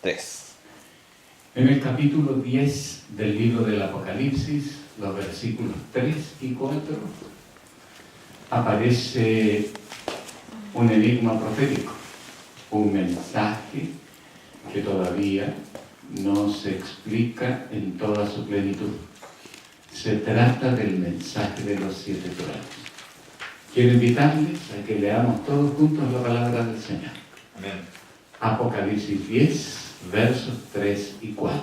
3. En el capítulo 10 del libro del Apocalipsis, los versículos 3 y 4, aparece un enigma profético, un mensaje que todavía no se explica en toda su plenitud. Se trata del mensaje de los 7 truenos. Quiero invitarles a que leamos todos juntos la palabra del Señor. Amén. Apocalipsis 10, versos 3 y 4.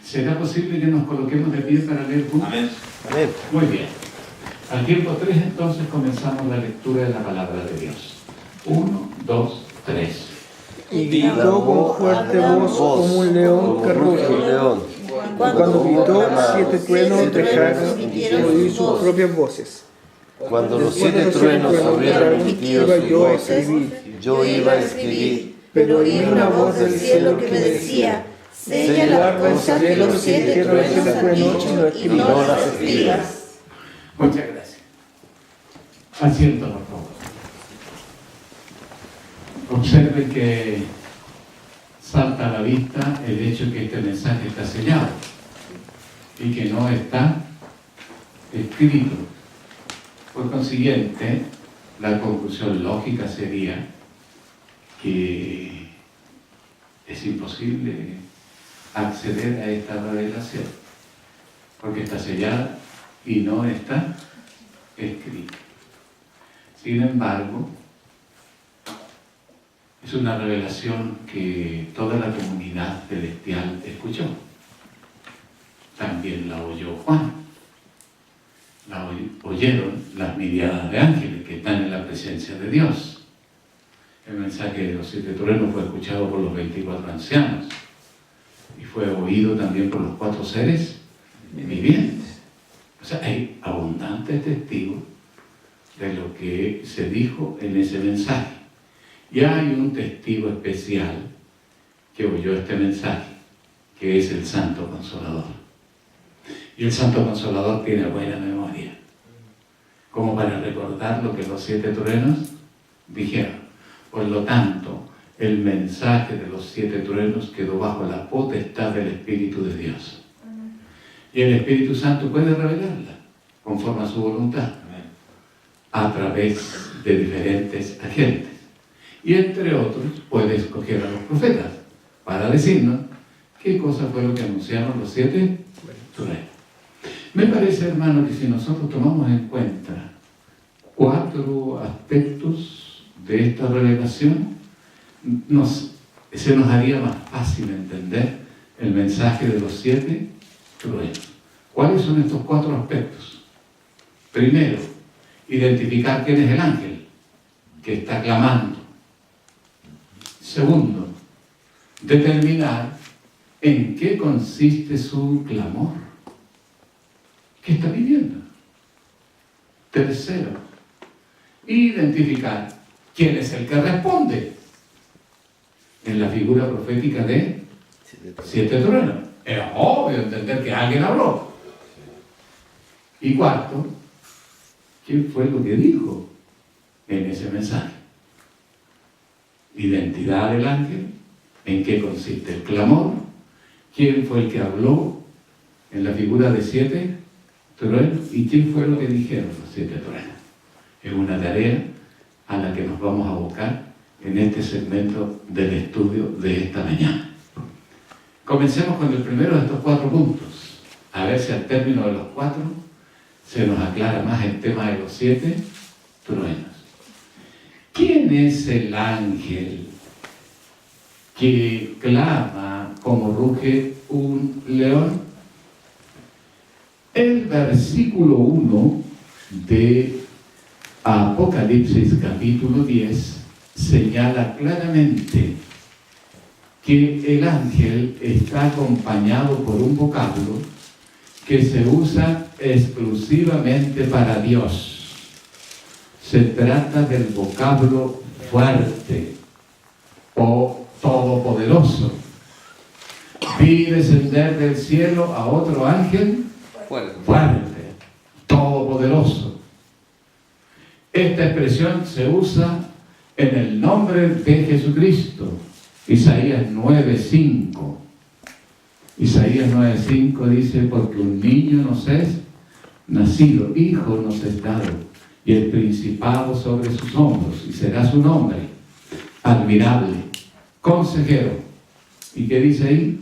¿Será posible que nos coloquemos de pie para leer juntos? Amén. Amén. Muy bien. Al tiempo 3 entonces comenzamos la lectura de la palabra de Dios. 1, 2, 3. Y gritó con fuerte voz como un león que ruge. Cuando gritó, 7 truenos dejaron oír sus propias voces. Cuando los Después de 7 los truenos 7 hubieran emitido iba sus yo a voces, escribir, yo iba a escribir, pero oí una voz del cielo que me decía: sella las cosas que los 7 truenos han dicho y no las escribas. Muchas gracias. Asiento, por favor. Observen que salta a la vista el hecho que este mensaje está sellado y que no está escrito. Por consiguiente, la conclusión lógica sería que es imposible acceder a esta revelación porque está sellada y no está escrita. Sin embargo, es una revelación que toda la comunidad celestial escuchó. También la oyó Juan. La oyeron las miriadas de ángeles que están en la presencia de Dios. El mensaje de los 7 truenos fue escuchado por los 24 ancianos y fue oído también por los 4 seres vivientes. O sea, hay abundantes testigos de lo que se dijo en ese mensaje. Y hay un testigo especial que oyó este mensaje, que es el Santo Consolador. Y el Santo Consolador tiene buena memoria, como para recordar lo que los 7 truenos dijeron. Por lo tanto, el mensaje de los 7 truenos quedó bajo la potestad del Espíritu de Dios. Y el Espíritu Santo puede revelarla, conforme a su voluntad, a través de diferentes agentes. Y entre otros, puede escoger a los profetas para decirnos qué cosa fue lo que anunciaron los 7 truenos. Me parece, hermano, que si nosotros tomamos en cuenta 4 aspectos de esta revelación, se nos haría más fácil entender el mensaje de los 7 truenos. ¿Cuáles son estos 4 aspectos? Primero, identificar quién es el ángel que está clamando. Segundo, determinar en qué consiste su clamor. ¿Qué está pidiendo? Tercero, identificar quién es el que responde en la figura profética de 7 truenos. Es obvio entender que alguien habló. Y cuarto, ¿qué fue lo que dijo en ese mensaje? Identidad del ángel, en qué consiste el clamor, quién fue el que habló en la figura de 7 truenos y quién fue lo que dijeron los 7 truenos. Es una tarea a la que nos vamos a abocar en este segmento del estudio de esta mañana. Comencemos con el primero de estos 4 puntos, a ver si al término de los 4 se nos aclara más el tema de los 7 truenos. ¿Quién es el ángel que clama como ruge un león? El versículo 1 de Apocalipsis capítulo 10 señala claramente que el ángel está acompañado por un vocablo que se usa exclusivamente para Dios. Se trata del vocablo fuerte o todopoderoso. Vi descender del cielo a otro ángel fuerte, todopoderoso. Esta expresión se usa en el nombre de Jesucristo Isaías 9:5. Isaías 9:5 dice, porque un niño nos es nacido, hijo nos es dado, y el principado sobre sus hombros, y será su nombre, admirable, consejero. ¿Y qué dice ahí?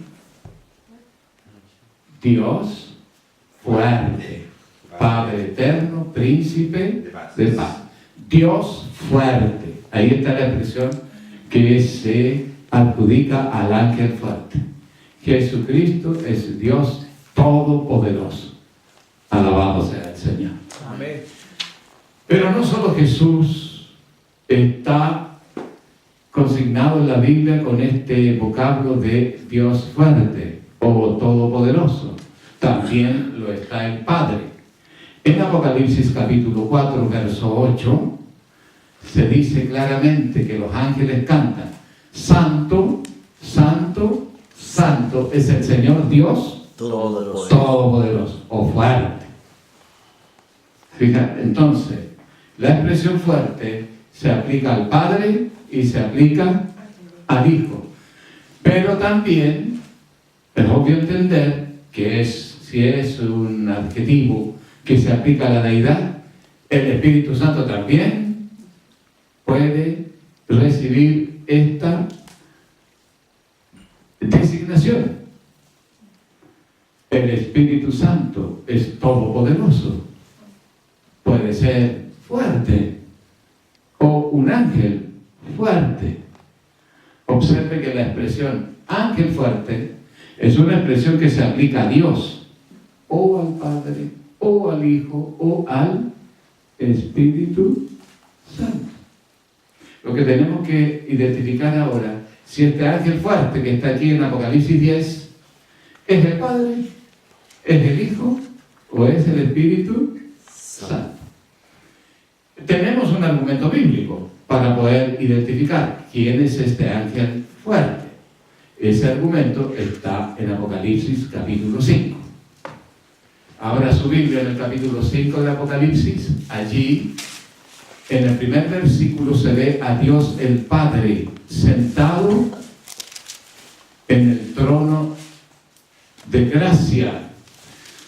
Dios fuerte, Padre eterno, príncipe de paz. Dios fuerte. Ahí está la expresión que se adjudica al ángel fuerte. Jesucristo es Dios todopoderoso. Alabado sea el Señor. Amén. Pero no solo Jesús está consignado en la Biblia con este vocablo de Dios fuerte o todopoderoso. También lo está el Padre. En Apocalipsis capítulo 4, verso 8, se dice claramente que los ángeles cantan: Santo, Santo, Santo es el Señor Dios todopoderoso o fuerte. Fíjate, entonces, la expresión fuerte se aplica al Padre y se aplica al Hijo. Pero también es obvio entender que si es un adjetivo que se aplica a la deidad, el Espíritu Santo también puede recibir esta designación. El Espíritu Santo es todopoderoso. Puede ser fuerte o un ángel fuerte. Observe que la expresión ángel fuerte es una expresión que se aplica a Dios, o al Padre, o al Hijo, o al Espíritu Santo. Lo que tenemos que identificar ahora, si este ángel fuerte que está aquí en Apocalipsis 10 es el Padre, es el Hijo o es el Espíritu Santo. Tenemos un argumento bíblico para poder identificar quién es este ángel fuerte. Ese argumento está en Apocalipsis capítulo 5. Abra su Biblia en el capítulo 5 de Apocalipsis. Allí, en el primer versículo, se ve a Dios el Padre sentado en el trono de gracia.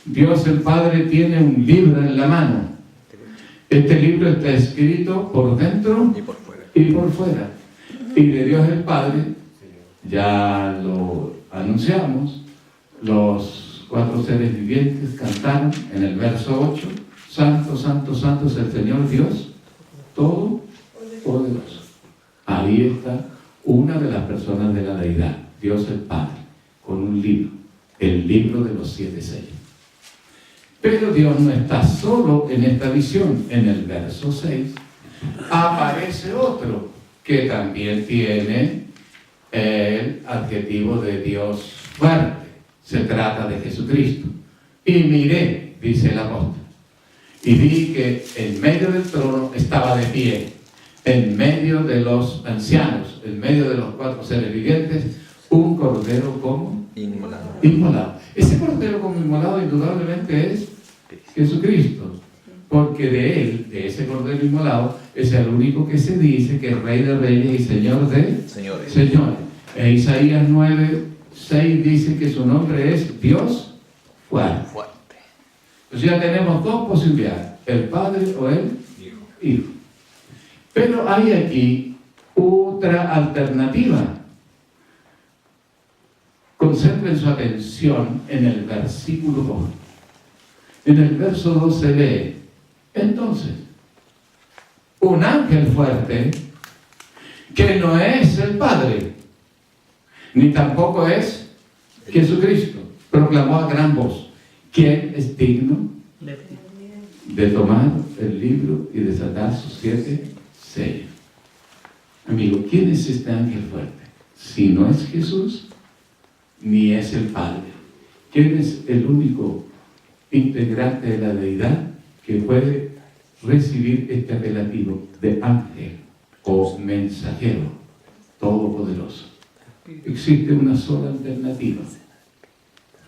Dios el Padre tiene un libro en la mano. Este libro está escrito por dentro y por fuera. Y de Dios el Padre, ya lo anunciamos, los 4 seres vivientes cantaron en el verso 8, Santo, Santo, Santo es el Señor Dios todopoderoso. Ahí está una de las personas de la deidad, Dios el Padre, con un libro, el libro de los 7 sellos. Pero Dios no está solo en esta visión. En el verso 6 aparece otro que también tiene el adjetivo de Dios fuerte. Se trata de Jesucristo. Y miré, dice el apóstol, y vi que en medio del trono estaba de pie, en medio de los ancianos, en medio de los 4 seres vivientes, un cordero como inmolado. Ese cordero como inmolado indudablemente es Jesucristo, porque de él, de ese cordero inmolado, es el único que se dice que es Rey de Reyes y Señor de Señores. En Isaías 9:6 dice que su nombre es Dios fuerte. Entonces ya tenemos 2 posibilidades, el Padre o el Hijo. Pero hay aquí otra alternativa. Concentren su atención en el versículo 2. En el verso 2 se lee: entonces, un ángel fuerte, que no es el Padre, ni tampoco es Jesucristo, proclamó a gran voz: ¿quién es digno de tomar el libro y desatar sus 7 sellos? Amigo, ¿quién es este ángel fuerte? Si no es Jesús, ni es el Padre. ¿Quién es el único integrante de la deidad que puede recibir este apelativo de ángel o mensajero todopoderoso? Existe una sola alternativa: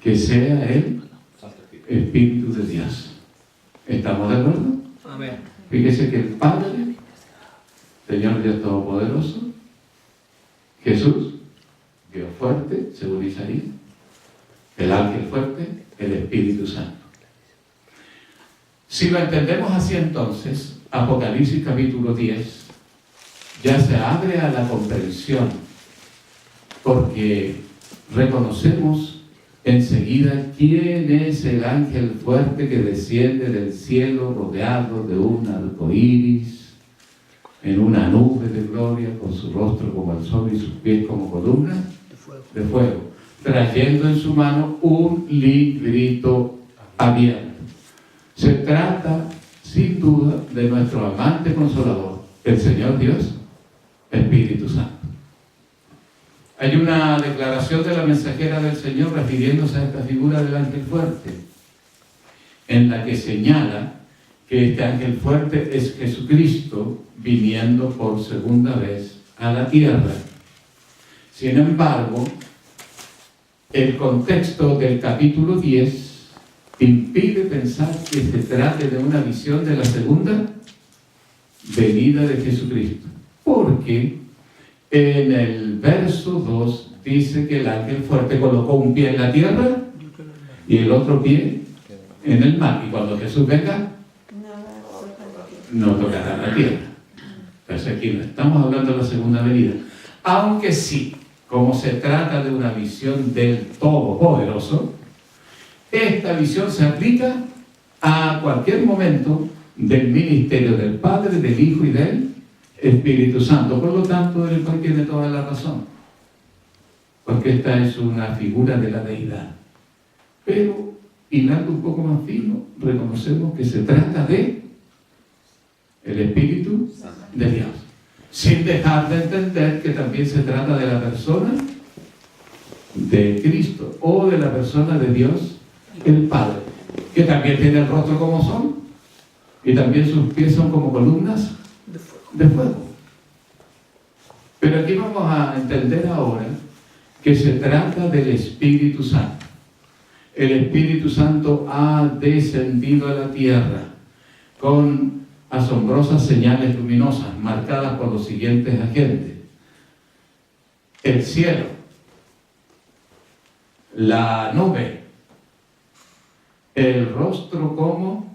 que sea el Espíritu de Dios. ¿Estamos de acuerdo? Amén. Fíjese que el Padre, Señor Dios Todopoderoso, Jesús fuerte, según Isaías, el ángel fuerte, el Espíritu Santo. Si lo entendemos así, entonces, Apocalipsis capítulo 10 ya se abre a la comprensión, porque reconocemos enseguida quién es el ángel fuerte que desciende del cielo rodeado de un arco iris, en una nube de gloria, con su rostro como el sol y sus pies como columnas de fuego, trayendo en su mano un librito abierto. Se trata, sin duda, de nuestro amante consolador, el Señor Dios, Espíritu Santo. Hay una declaración de la mensajera del Señor refiriéndose a esta figura del ángel fuerte, en la que señala que este ángel fuerte es Jesucristo viniendo por segunda vez a la tierra. Sin embargo, el contexto del capítulo 10 impide pensar que se trate de una visión de la segunda venida de Jesucristo, porque en el verso 2 dice que el ángel fuerte colocó un pie en la tierra y el otro pie en el mar, y cuando Jesús venga no tocará la tierra. Entonces aquí no estamos hablando de la segunda venida, aunque sí, como se trata de una visión del Todopoderoso, esta visión se aplica a cualquier momento del ministerio del Padre, del Hijo y del Espíritu Santo. Por lo tanto, el cual tiene toda la razón, porque esta es una figura de la deidad. Pero, hilando un poco más fino, reconocemos que se trata de el Espíritu de Dios, sin dejar de entender que también se trata de la persona de Cristo, o de la persona de Dios el Padre, que también tiene el rostro como sol, y también sus pies son como columnas de fuego. Pero aquí vamos a entender ahora que se trata del Espíritu Santo. El Espíritu Santo ha descendido a la tierra con asombrosas señales luminosas marcadas por los siguientes agentes: el cielo, la nube, el rostro como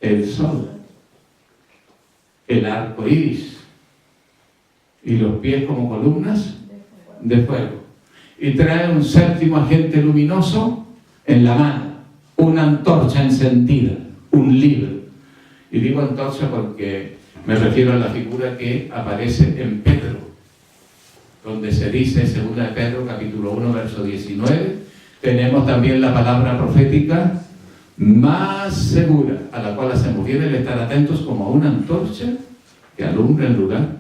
el sol, el arco iris y los pies como columnas de fuego. Y trae un séptimo agente luminoso en la mano, una antorcha encendida, un libro. Y digo antorcha porque me refiero a la figura que aparece en Pedro, donde se dice, 2 de Pedro, capítulo 1, verso 19, tenemos también la palabra profética más segura, a la cual hacemos bien el estar atentos como a una antorcha que alumbra el lugar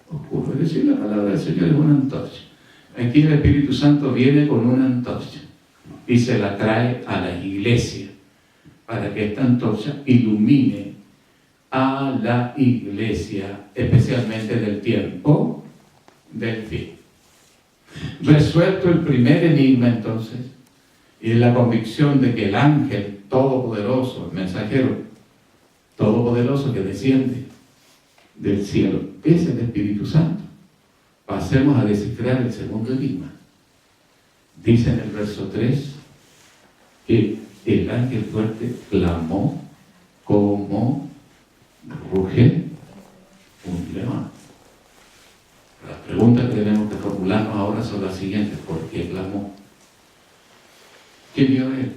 oscuro. Es decir, la palabra del Señor es una antorcha. Aquí el Espíritu Santo viene con una antorcha y se la trae a la iglesia para que esta antorcha ilumine a la iglesia, especialmente del tiempo del fin. Resuelto el primer enigma, entonces, y la convicción de que el ángel todopoderoso, el mensajero todopoderoso que desciende del cielo es el Espíritu Santo, pasemos a descifrar el segundo enigma. Dice en el verso 3 que el ángel fuerte clamó como ruge un león. Las preguntas que tenemos que formularnos ahora son las siguientes: ¿por qué clamó? ¿Qué vio él?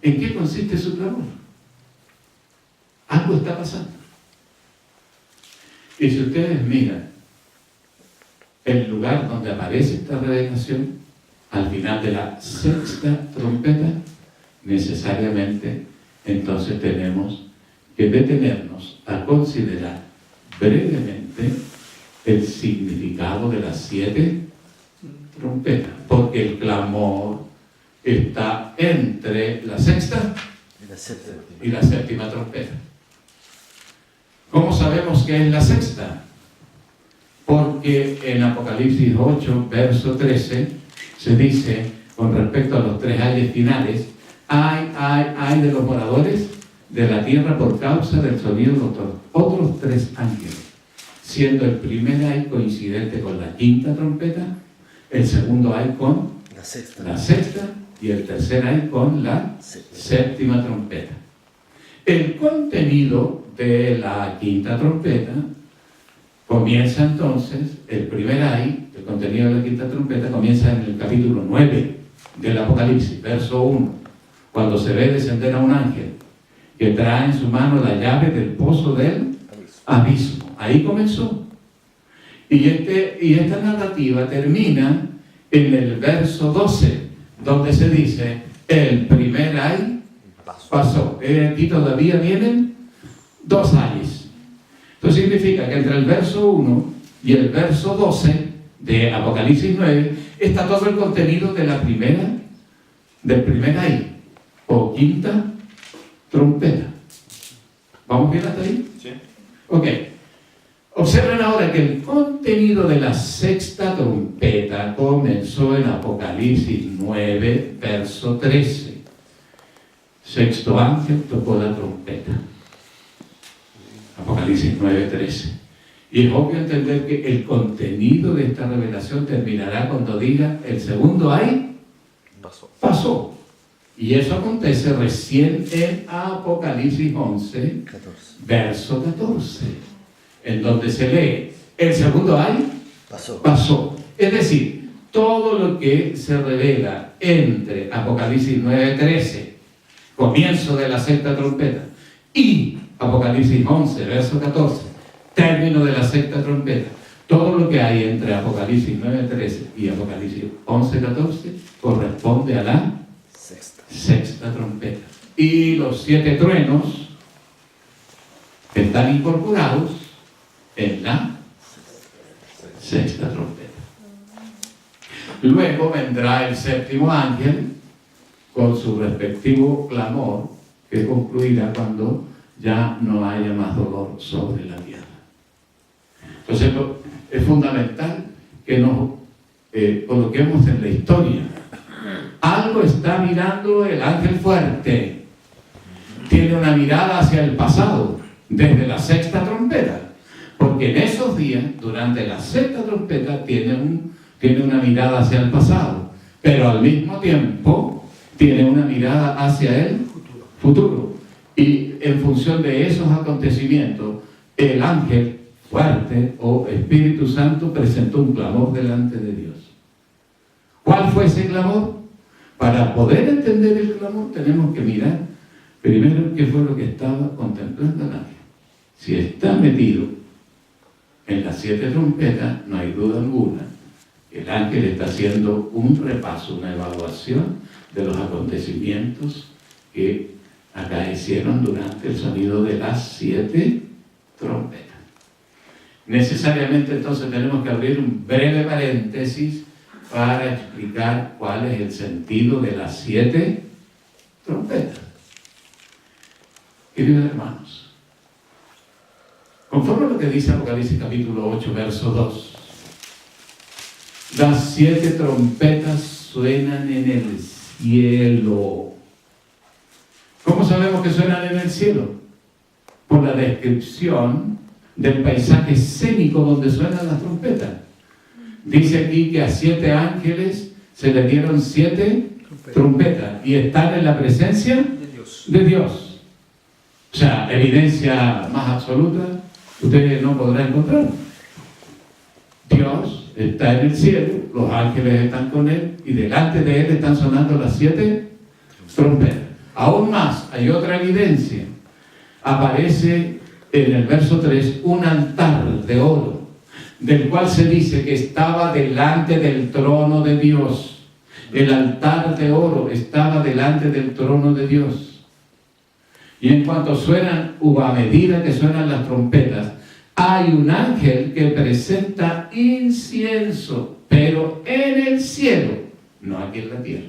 ¿En qué consiste su clamor? Algo está pasando. Y si ustedes miran el lugar donde aparece esta revelación, al final de la sexta trompeta, necesariamente entonces tenemos que detenernos a considerar brevemente el significado de las 7 trompetas, porque el clamor está entre la sexta y la séptima trompeta. ¿Cómo sabemos que es la sexta? Porque en Apocalipsis 8, verso 13, se dice, con respecto a los 3 ayes finales, ay de los moradores de la tierra por causa del sonido de los otros 3 ángeles, siendo el primer ay coincidente con la quinta trompeta el segundo ay con La sexta. la sexta y el tercer ay con la séptima trompeta. El contenido de la quinta trompeta comienza entonces, el primer ay, el contenido de la quinta trompeta comienza en el capítulo 9 del Apocalipsis, verso 1, cuando se ve descender a un ángel que trae en su mano la llave del pozo del abismo. Ahí comenzó. Y esta narrativa termina en el verso 12, donde se dice, el primer ay pasó. Aquí todavía vienen 2 ayes. Esto significa que entre el verso 1 y el verso 12 de Apocalipsis 9 está todo el contenido de del primer ay, o quinta trompeta. ¿Vamos bien hasta ahí? Sí. Ok. Observen ahora que el contenido de la sexta trompeta comenzó en Apocalipsis 9, verso 13. Sexto ángel tocó la trompeta. Apocalipsis 9, 13. Y es obvio entender que el contenido de esta revelación terminará cuando diga el segundo ay pasó. Y eso acontece recién en Apocalipsis 11, 14. verso 14, en donde se lee el segundo ay pasó. Es decir, todo lo que se revela entre Apocalipsis 9:13, comienzo de la sexta trompeta, y Apocalipsis 11, verso 14, término de la sexta trompeta, todo lo que hay entre Apocalipsis 9:13 y Apocalipsis 11:14 corresponde a la sexta trompeta. Y los 7 truenos están incorporados en la sexta trompeta. Luego vendrá el séptimo ángel con su respectivo clamor, que concluirá cuando ya no haya más dolor sobre la tierra. Entonces es fundamental que nos coloquemos en la historia. Algo está mirando el ángel fuerte. Tiene una mirada hacia el pasado, desde la sexta trompeta. Porque en esos días, durante la sexta trompeta, tiene una mirada hacia el pasado. Pero al mismo tiempo, tiene una mirada hacia el futuro. Y en función de esos acontecimientos, el ángel fuerte o Espíritu Santo presentó un clamor delante de Dios. ¿Cuál fue ese clamor? Para poder entender el clamor tenemos que mirar primero qué fue lo que estaba contemplando el ángel. Si está metido en las 7 trompetas, no hay duda alguna, el ángel está haciendo un repaso, una evaluación de los acontecimientos que acaecieron durante el sonido de las 7 trompetas. Necesariamente entonces tenemos que abrir un breve paréntesis para explicar cuál es el sentido de las 7 trompetas. Queridos hermanos, conforme a lo que dice Apocalipsis capítulo 8, verso 2, las 7 trompetas suenan en el cielo. ¿Cómo sabemos que suenan en el cielo? Por la descripción del paisaje escénico donde suenan las trompetas. Dice aquí que a 7 ángeles se le dieron 7 trompetas y están en la presencia de Dios. O sea, evidencia más absoluta usted no podrá encontrar. Dios está en el cielo, los ángeles están con él y delante de él están sonando las 7 trompetas. Aún más, hay otra evidencia. Aparece en el verso 3 un altar de oro, del cual se dice que estaba delante del trono de Dios. El altar de oro estaba delante del trono de Dios. Y en cuanto suenan, o a medida que suenan las trompetas, hay un ángel que presenta incienso, pero en el cielo, no aquí en la tierra.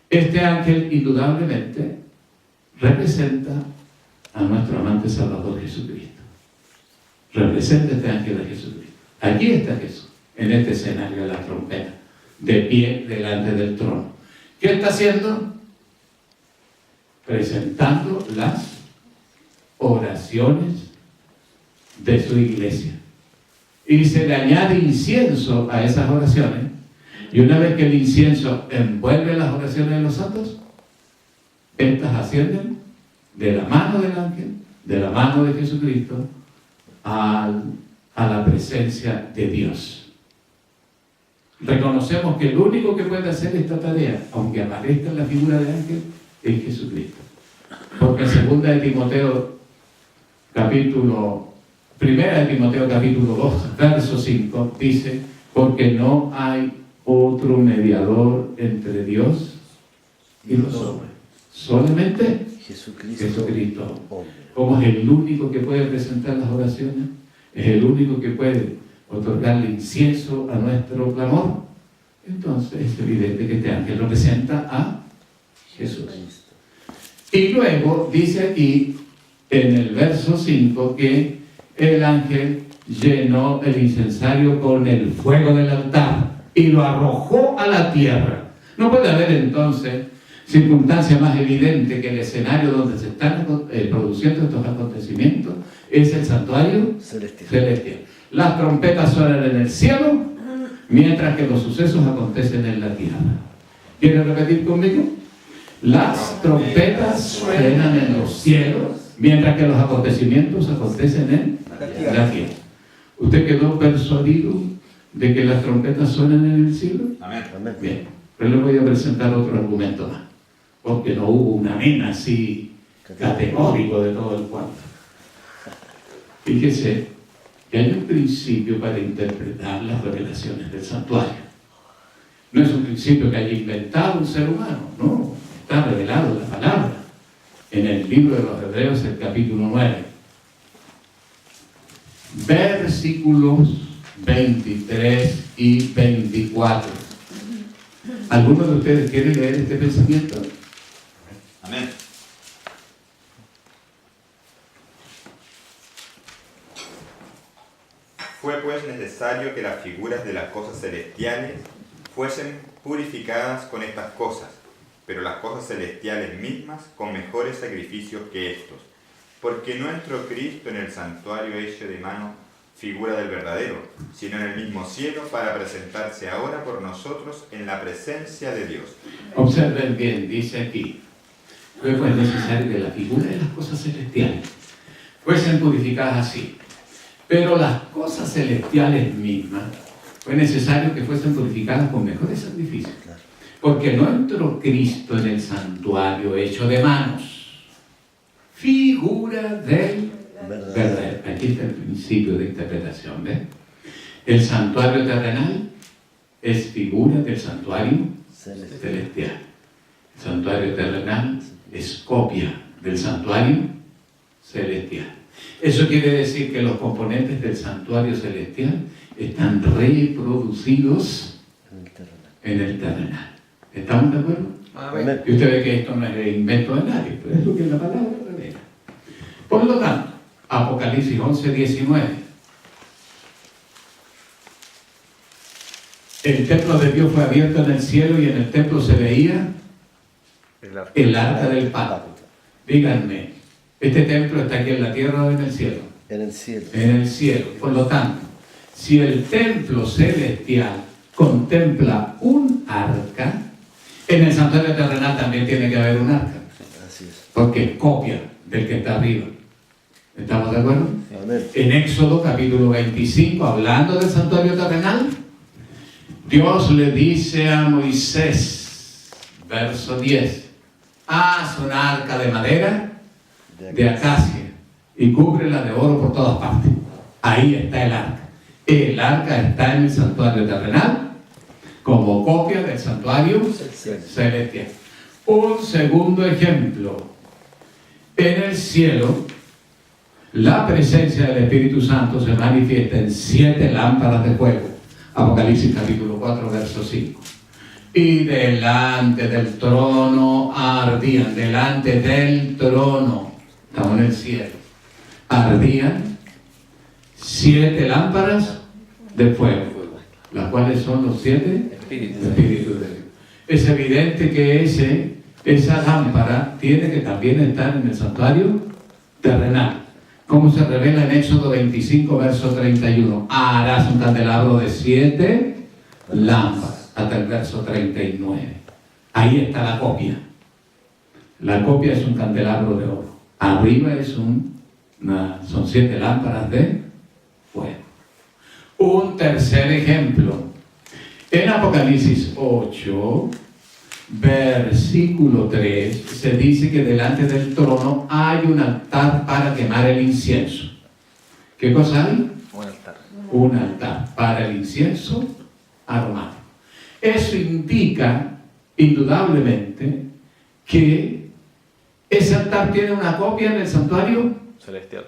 Este ángel indudablemente representa a nuestro amante Salvador Jesucristo. Representa este ángel de Jesucristo. Aquí está Jesús, en este escenario de la trompeta, de pie delante del trono. ¿Qué está haciendo? Presentando las oraciones de su iglesia. y se le añade incienso a esas oraciones, y una vez que el incienso envuelve las oraciones de los santos, estas ascienden de la mano del ángel, de la mano de Jesucristo, a la presencia de Dios. Reconocemos que el único que puede hacer esta tarea, aunque aparezca en la figura de ángel, es Jesucristo. Porque en 2 de Timoteo, capítulo 2, verso 5, dice: porque no hay otro mediador entre Dios y los hombres, solamente Jesucristo. Como es el único que puede presentar las oraciones, es el único que puede otorgarle incienso a nuestro clamor, entonces es evidente que este ángel representa a Jesús. Y luego dice aquí en el verso 5 que el ángel llenó el incensario con el fuego del altar y lo arrojó a la tierra. No puede haber entonces circunstancia más evidente que el escenario donde se están produciendo estos acontecimientos es el santuario celestial. Las trompetas suenan en el cielo, mientras que los sucesos acontecen en la tierra. ¿Quieren repetir conmigo? Las trompetas suenan en los cielos, mientras que los acontecimientos acontecen en la tierra. ¿Usted quedó persuadido de que las trompetas suenan en el cielo? Amén. Bien, pero le voy a presentar otro argumento más, porque no hubo un amén así categórico de todo el cuadro. Fíjese que hay un principio para interpretar las revelaciones del santuario. No es un principio que haya inventado un ser humano, no, está revelado en la palabra, en el libro de los Hebreos, el capítulo 9, versículos 23 y 24. ¿Alguno de ustedes quiere leer este pensamiento? Amén. Fue pues necesario que las figuras de las cosas celestiales fuesen purificadas con estas cosas, pero las cosas celestiales mismas con mejores sacrificios que estos, porque no entró Cristo en el santuario hecho de mano, figura del verdadero, sino en el mismo cielo para presentarse ahora por nosotros en la presencia de Dios. Observen bien, dice aquí: fue pues necesario que la figura de las cosas celestiales fuesen purificadas así, pero las cosas celestiales mismas fue necesario que fuesen purificadas con mejores sacrificios, porque no entró Cristo en el santuario hecho de manos, figura del verdadero. Aquí está el principio de interpretación, ¿ves? El santuario terrenal es figura del santuario celestial. El santuario terrenal es copia del santuario celestial. Eso quiere decir que los componentes del santuario celestial están reproducidos en el terrenal. ¿Estamos de acuerdo? Amén. Y usted ve que esto no es el invento de nadie, pero es lo que la palabra revela. Por lo tanto, Apocalipsis 11:19. El templo de Dios fue abierto en el cielo y en el templo se veía el arca del pacto. Díganme, ¿este templo está aquí en la tierra o en el cielo? En el cielo. En el cielo. Por lo tanto, si el templo celestial contempla un arca, en el santuario terrenal también tiene que haber un arca, Así es. porque es copia del que está arriba. ¿Estamos de acuerdo? Amén. En Éxodo capítulo 25, hablando del santuario terrenal, Dios le dice a Moisés, verso 10, haz una arca de madera de acacia y cúbrela de oro por todas partes. Ahí está el arca. El arca está en el santuario terrenal como copia del santuario celestial. Un segundo ejemplo. En el cielo, la presencia del Espíritu Santo se manifiesta en 7 lámparas de fuego. Apocalipsis capítulo 4, verso 5. Y delante del trono ardían, delante del trono, estamos en el cielo, ardían 7 lámparas de fuego, las cuales son los 7 espíritus de Dios. Es evidente que esa lámpara tiene que también estar en el santuario terrenal, como se revela en Éxodo 25, verso 31. Harás un candelabro de 7 lámparas, hasta el verso 39. Ahí está la copia. La copia es un candelabro de oro. Arriba son 7 lámparas de fuego. Un tercer ejemplo. En Apocalipsis 8, versículo 3, se dice que delante del trono hay un altar para quemar el incienso. ¿Qué cosa hay? Un altar. Un altar para el incienso aromático. Eso indica, indudablemente, que ese altar tiene una copia en el santuario Celestial.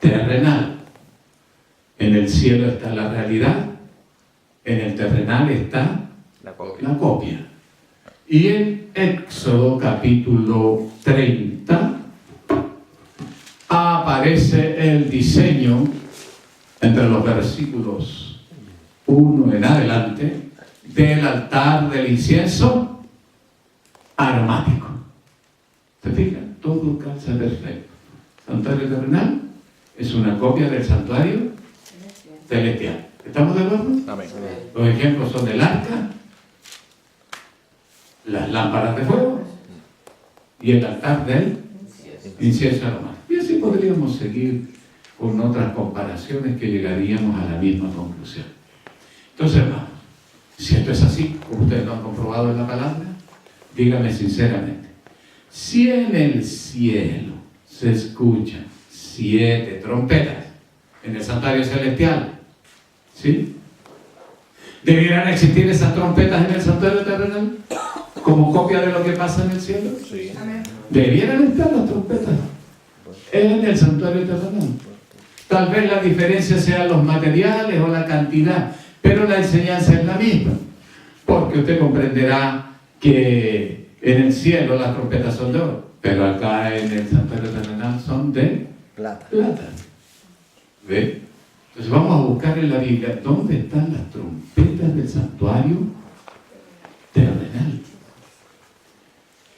terrenal. En el cielo está la realidad, en el terrenal está la copia. Y en Éxodo capítulo 30 aparece el diseño entre los versículos 1 en adelante del altar del incienso aromático. ¿Se fijan? Todo calza perfecto. Santuario terrenal es una copia del santuario celestial. ¿Estamos de acuerdo? Amén. Los ejemplos son el arca, las lámparas de fuego y el altar del incienso aromático. Y así podríamos seguir con otras comparaciones que llegaríamos a la misma conclusión. Entonces, hermanos, si esto es así, como ustedes lo han comprobado en la palabra, díganme sinceramente, si en el cielo se escuchan 7 trompetas en el santuario celestial, ¿sí? ¿Debieran existir esas trompetas en el santuario terrenal como copia de lo que pasa en el cielo? Sí. ¿Debieran estar las trompetas en el santuario terrenal? Tal vez la diferencia sea los materiales o la cantidad, pero la enseñanza es la misma, porque usted comprenderá que en el cielo las trompetas son de oro, pero acá en el santuario terrenal son de Plata. ¿Ve? Entonces vamos a buscar en la Biblia dónde están las trompetas del santuario terrenal.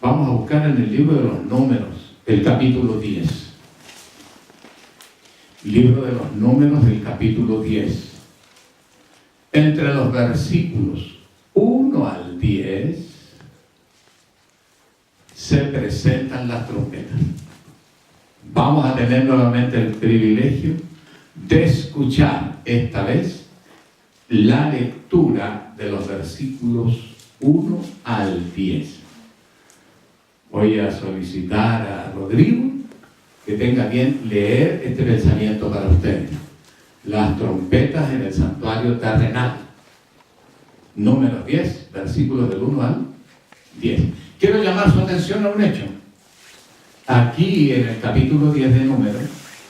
Vamos a buscar en el libro de los Números, el capítulo 10. Libro de los Números del capítulo 10. Entre los versículos 1 al 10 se presentan las trompetas. Vamos a tener nuevamente el privilegio de escuchar esta vez la lectura de los versículos 1 al 10. Voy a solicitar a Rodrigo que tenga bien leer este pensamiento para ustedes. Las trompetas en el santuario terrenal. Número 10, versículos del 1 al 10. Quiero llamar su atención a un hecho. Aquí en el capítulo 10 de Números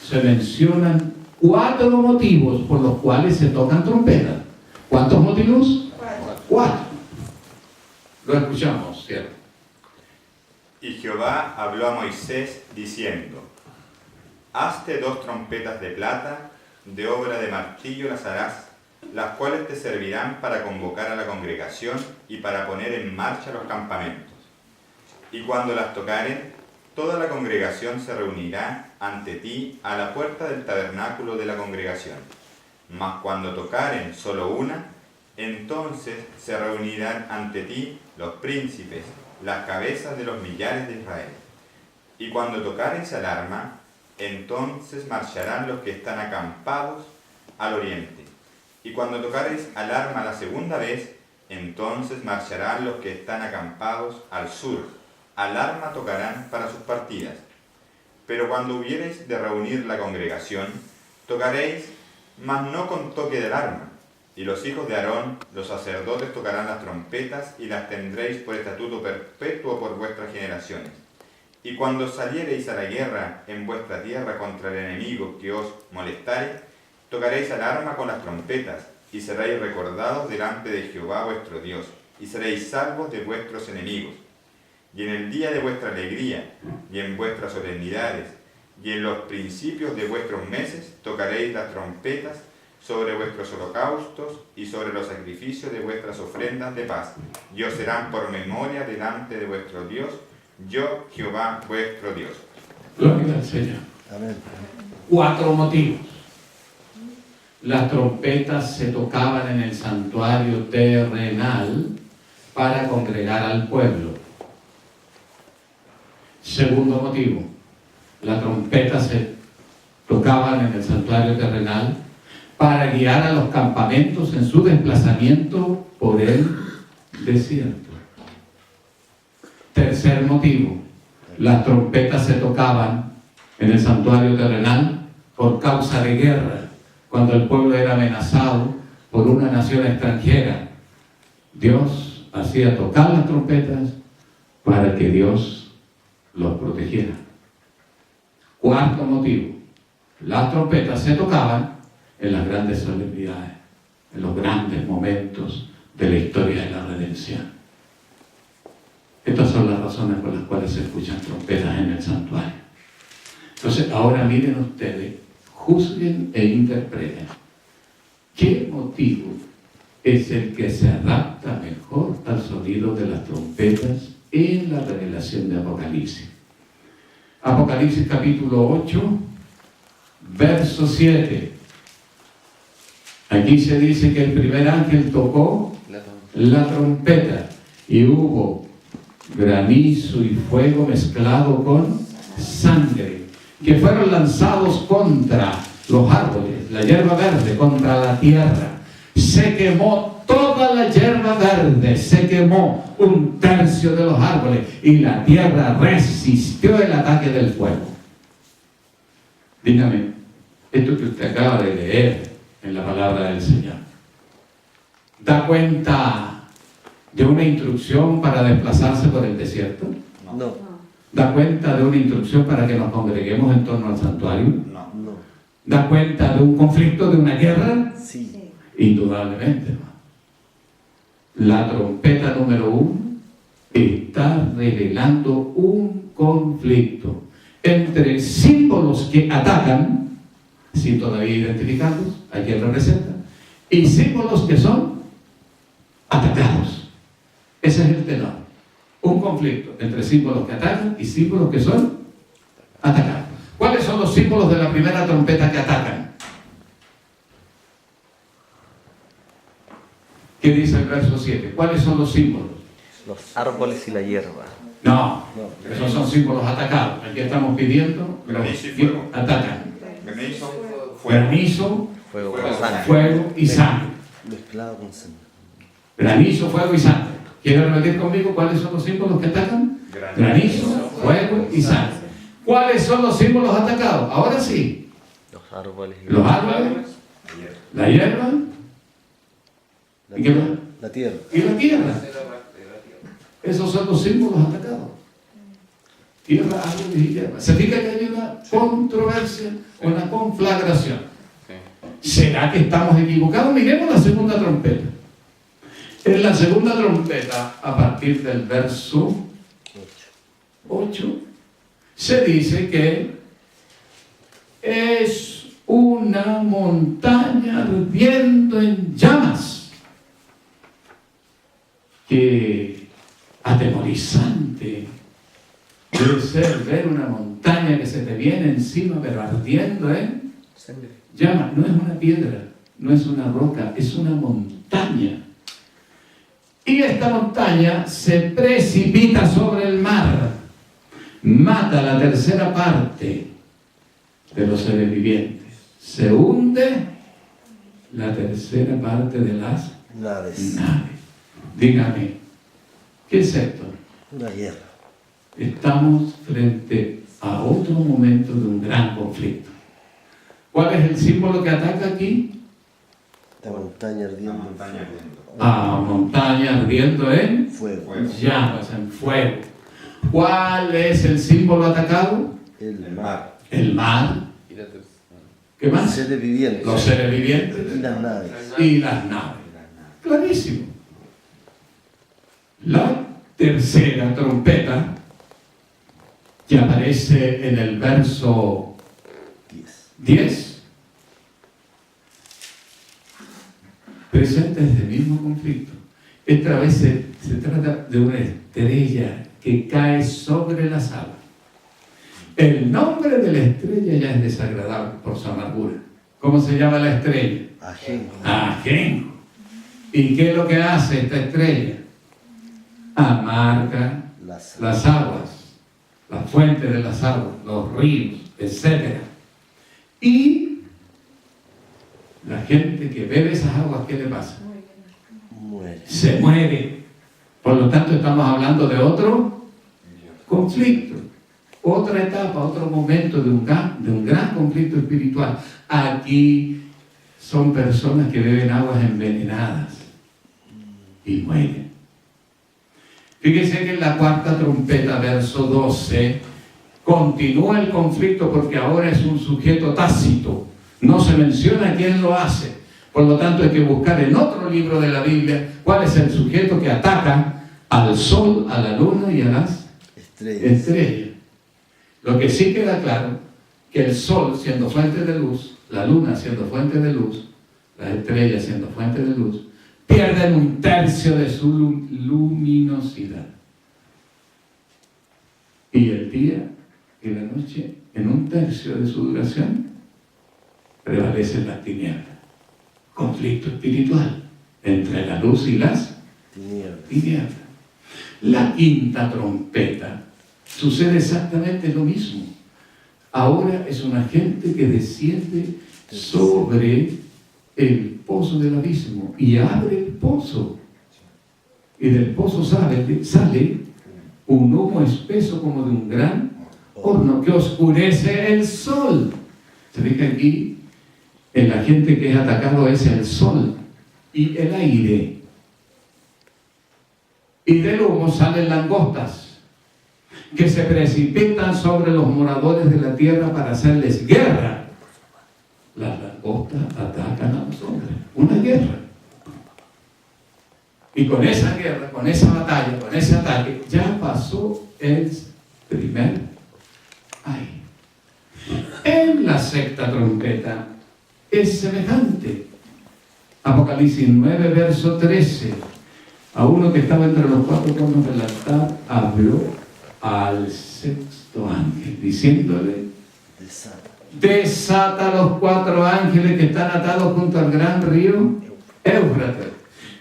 se mencionan 4 motivos por los cuales se tocan trompetas. ¿Cuántos motivos? 4. Lo escuchamos, ¿cierto? Y Jehová habló a Moisés diciendo: Hazte 2 trompetas de plata, de obra de martillo las harás, las cuales te servirán para convocar a la congregación y para poner en marcha los campamentos. Y cuando las tocaren, toda la congregación se reunirá ante ti a la puerta del tabernáculo de la congregación. Mas cuando tocaren solo una, entonces se reunirán ante ti los príncipes, las cabezas de los millares de Israel. Y cuando tocares alarma, entonces marcharán los que están acampados al oriente. Y cuando tocares alarma la segunda vez, entonces marcharán los que están acampados al sur. Alarma tocarán para sus partidas. Pero cuando hubiereis de reunir la congregación, tocaréis, mas no con toque de alarma. Y los hijos de Aarón, los sacerdotes, tocarán las trompetas y las tendréis por estatuto perpetuo por vuestras generaciones. Y cuando saliereis a la guerra en vuestra tierra contra el enemigo que os molestare, tocaréis alarma con las trompetas, y seréis recordados delante de Jehová vuestro Dios, y seréis salvos de vuestros enemigos. Y en el día de vuestra alegría, y en vuestras solemnidades, y en los principios de vuestros meses, tocaréis las trompetas sobre vuestros holocaustos y sobre los sacrificios de vuestras ofrendas de paz, y os serán por memoria delante de vuestro Dios, yo Jehová vuestro Dios. Gloria al Señor. Amén. 4 motivos. Las trompetas se tocaban en el santuario terrenal para congregar al pueblo. Segundo motivo, las trompetas se tocaban en el santuario terrenal para guiar a los campamentos en su desplazamiento por el desierto. Tercer motivo, las trompetas se tocaban en el santuario terrenal por causa de guerra, cuando el pueblo era amenazado por una nación extranjera. Dios hacía tocar las trompetas para que Dios los protegiera. Cuarto motivo, las trompetas se tocaban en las grandes solemnidades, en los grandes momentos de la historia de la redención. Estas son las razones por las cuales se escuchan trompetas en el santuario. Entonces, ahora miren ustedes, juzguen e interpreten. ¿Qué motivo es el que se adapta mejor al sonido de las trompetas en la revelación de Apocalipsis? Apocalipsis capítulo 8, verso 7. Aquí se dice que el primer ángel tocó la trompeta y hubo granizo y fuego mezclado con sangre, que fueron lanzados contra los árboles, la hierba verde, contra la tierra. Se quemó toda la hierba verde, se quemó 1/3 de los árboles y la tierra resistió el ataque del fuego. Dígame, esto que usted acaba de leer en la palabra del Señor, ¿da cuenta de una instrucción para desplazarse por el desierto? No. ¿Da cuenta de una instrucción para que nos congreguemos en torno al santuario? No. No. ¿Da cuenta de un conflicto, de una guerra? Sí. Indudablemente, hermano. La trompeta número 1 está revelando un conflicto entre símbolos que atacan, sin todavía identificarlos, a quién representan, y símbolos que son atacados. Ese es el tenor. Un conflicto entre símbolos que atacan y símbolos que son atacados. ¿Cuáles son los símbolos de la primera trompeta que atacan? ¿Qué dice el verso 7? ¿Cuáles son los símbolos? Los árboles y la hierba. No, esos son símbolos atacados. Aquí estamos pidiendo Granizo y los fuego. atacan. Granizo, fuego. Granizo, Fuego Fuego. con sangre. fuego y sangre. Mezclado con sangre. Granizo, fuego y sangre. ¿Quieren repetir conmigo cuáles son los símbolos que atacan? Granizo, fuego y sangre. ¿Cuáles son los símbolos atacados? Ahora sí. Los árboles y Los árboles, la hierba la ¿y qué más? La tierra. Y la tierra. Esos son los símbolos atacados. Tierra, árboles y hierba. Se fija que hay una controversia, una conflagración. ¿Será que estamos equivocados? Miremos la segunda trompeta. En la segunda trompeta, a partir del verso 8, se dice que es una montaña ardiendo en llamas. Qué atemorizante debe ser ver una montaña que se te viene encima, pero ardiendo en llamas. No es una piedra, no es una roca, es una montaña. Y esta montaña se precipita sobre el mar, mata la tercera parte de los seres vivientes, se hunde la tercera parte de las Naves. naves. Dígame, ¿qué es esto? Una guerra. Estamos frente a otro momento de un gran conflicto. ¿Cuál es el símbolo que ataca aquí? La montaña ardiendo. La montaña ardiendo. A montaña ardiendo en Fuego. Fuego. llamas, en fuego. ¿Cuál es el símbolo atacado? El mar. El mar. ¿Qué más? Seres vivientes. Los seres vivientes Y las naves. y las naves. Clarísimo. La tercera trompeta, que aparece en el verso 10, presenta este mismo conflicto. Esta vez se trata de una estrella que cae sobre las aguas. El nombre de la estrella ya es desagradable por su amargura. ¿Cómo se llama la estrella? Ajenjo. Ajenjo. ¿Y qué es lo que hace esta estrella? Amarga las aguas, las fuentes de las aguas, los ríos, etc. Y la gente que bebe esas aguas, ¿qué le pasa? Muere. Se muere. Por lo tanto, estamos hablando de otro conflicto, otra etapa, otro momento de un gran conflicto espiritual. Aquí son personas que beben aguas envenenadas y mueren. Fíjense que en la cuarta trompeta, verso 12, continúa el conflicto porque ahora es un sujeto tácito. No se menciona quién lo hace. Por lo tanto, hay que buscar en otro libro de la Biblia cuál es el sujeto que ataca al sol, a la luna y a las estrellas. Lo que sí queda claro, que el sol siendo fuente de luz, la luna siendo fuente de luz, las estrellas siendo fuente de luz, pierden un tercio de su luminosidad. Y el día y la noche, en un tercio de su duración, prevalecen las tinieblas. Conflicto espiritual entre la luz y las tinieblas. La quinta trompeta sucede exactamente lo mismo. Ahora es un agente que desciende sobre el pozo del abismo y abre el pozo. Y del pozo sale un humo espeso como de un gran horno que oscurece el sol. Se ve que aquí el agente que es atacado es el sol y el aire. Y del humo salen langostas que se precipitan sobre los moradores de la tierra para hacerles guerra. Las langostas atacan a los hombres. Una guerra. Y con esa guerra, con esa batalla, con ese ataque, ya pasó el primer aire. En la sexta trompeta es semejante. Apocalipsis 9, verso 13. A uno que estaba entre los cuatro conos del altar habló al sexto ángel, diciéndole: desata los 4 ángeles que están atados junto al gran río Éufrates.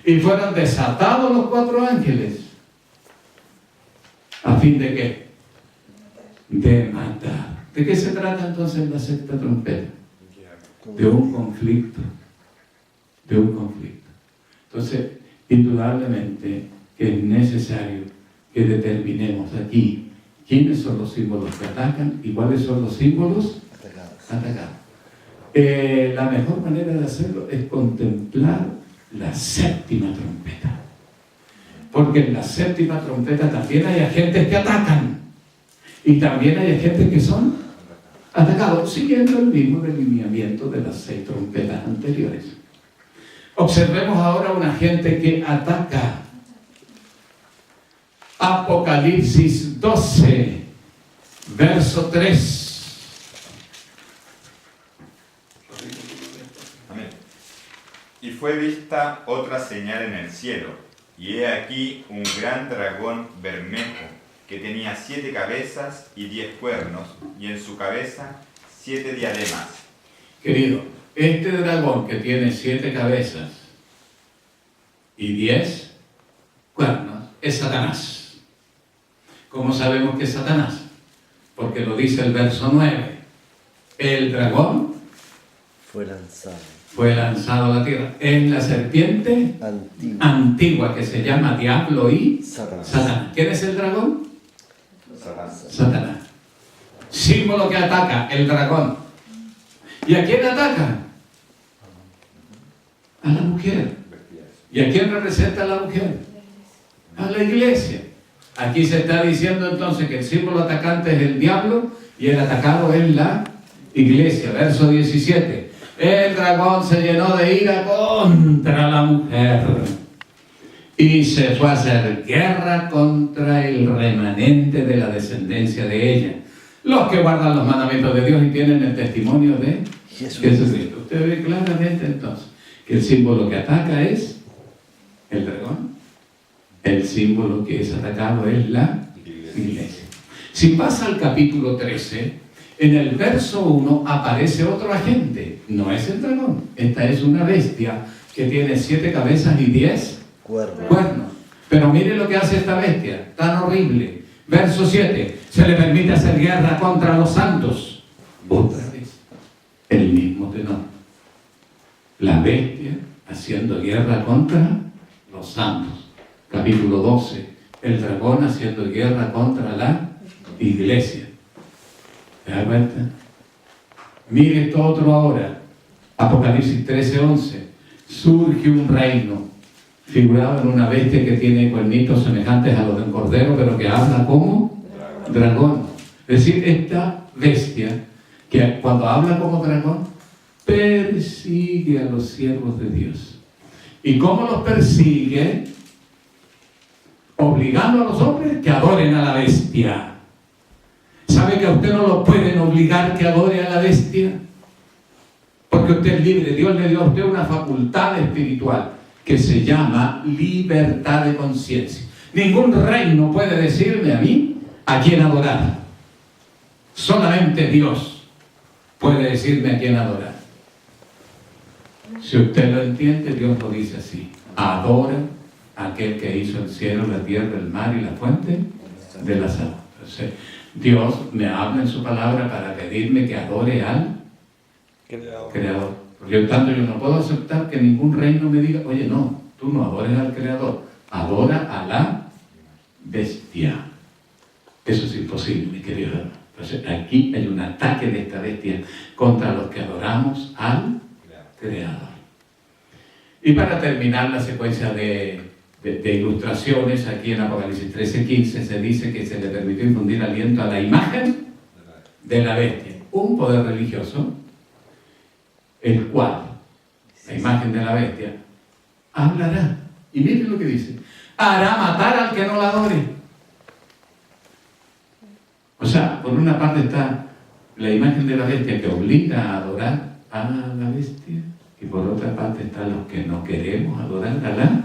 Y fueron desatados los 4 ángeles. ¿A fin de qué? De matar. ¿De qué se trata entonces la sexta trompeta? De un conflicto. De un conflicto. Entonces, indudablemente que es necesario que determinemos aquí quiénes son los símbolos que atacan y cuáles son los símbolos atacados. La mejor manera de hacerlo es contemplar la séptima trompeta. Porque en la séptima trompeta también hay agentes que atacan y también hay agentes que son atacados, siguiendo el mismo delineamiento de las 6 trompetas anteriores. Observemos ahora un agente que ataca. Apocalipsis 12, verso 3. Amén. Y fue vista otra señal en el cielo, y he aquí un gran dragón bermejo, que tenía 7 cabezas y 10 cuernos, y en su cabeza 7 diademas. Querido, este dragón que tiene 7 cabezas y 10 cuernos es Satanás. ¿Cómo sabemos que es Satanás? Porque lo dice el verso 9. El dragón fue lanzado a la tierra. Es la serpiente antigua que se llama Diablo y Satanás. ¿Quién es el dragón? Satanás. Símbolo que ataca, el dragón. ¿Y a quién ataca? A la mujer. ¿Y a quién representa a la mujer? A la iglesia. Aquí se está diciendo entonces que el símbolo atacante es el diablo y el atacado es la iglesia. Verso 17. El dragón se llenó de ira contra la mujer y se fue a hacer guerra contra el remanente de la descendencia de ella, los que guardan los mandamientos de Dios y tienen el testimonio de Jesucristo. Usted ve claramente entonces que el símbolo que ataca es el dragón. El símbolo que es atacado es la iglesia. Si pasa al capítulo 13, en el verso 1 aparece otro agente. No es el dragón. Esta es una bestia que tiene 7 cabezas y 10 cuernos. Pero mire lo que hace esta bestia, tan horrible. Verso 7. Se le permite hacer guerra contra los santos. Otra vez, el mismo tenor. La bestia haciendo guerra contra los santos. Capítulo 12. El dragón haciendo guerra contra la iglesia. ¿Te das cuenta? Mire esto otro ahora. Apocalipsis 13:11. Surge un reino figurado en una bestia que tiene cuernitos semejantes a los de un cordero, pero que habla como dragón. Es decir, esta bestia, que cuando habla como dragón, persigue a los siervos de Dios. ¿Y cómo los persigue? Obligando a los hombres que adoren a la bestia. ¿Sabe que a usted no lo pueden obligar que adore a la bestia? Porque usted es libre. Dios le dio a usted una facultad espiritual que se llama libertad de conciencia. Ningún reino puede decirme a mí a quién adorar. Solamente Dios puede decirme a quién adorar. Si usted lo entiende, Dios lo dice así: adora a aquel que hizo el cielo, la tierra, el mar y la fuente de las aguas. Entonces, Dios me habla en su palabra para pedirme que adore al Creador. Porque tanto yo no puedo aceptar que ningún reino me diga: oye, no, tú no adores al Creador, adora a la bestia. Eso es imposible, mi querido hermano. Entonces, aquí hay un ataque de esta bestia contra los que adoramos al Creador. Y para terminar la secuencia de ilustraciones, aquí en Apocalipsis 13:15 se dice que se le permitió infundir aliento a la imagen de la bestia, un poder religioso, el cual, la imagen de la bestia, hablará. Y miren lo que dice: hará matar al que no la adore. O sea, por una parte está la imagen de la bestia que obliga a adorar a la bestia, y por otra parte están los que no queremos adorar a la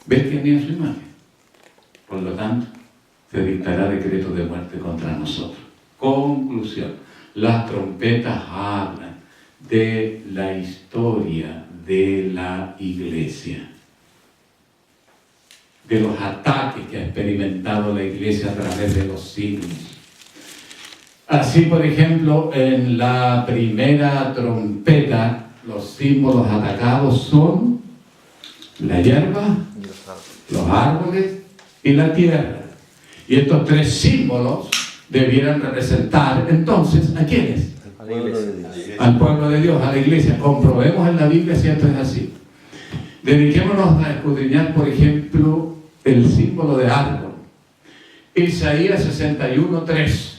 bestia ni a su imagen. Por lo tanto, se dictará decreto de muerte contra nosotros. Conclusión: las trompetas hablan de la historia de la iglesia, de los ataques que ha experimentado la iglesia a través de los siglos. Así, por ejemplo, en la primera trompeta, los símbolos atacados son la hierba, los árboles y la tierra. Y estos 3 símbolos debieran representar entonces ¿a quiénes? A la iglesia. Al pueblo de Dios, a la iglesia. Comprobemos en la Biblia si esto es así. Dediquémonos a escudriñar, por ejemplo, el símbolo de árbol. Isaías 61:3.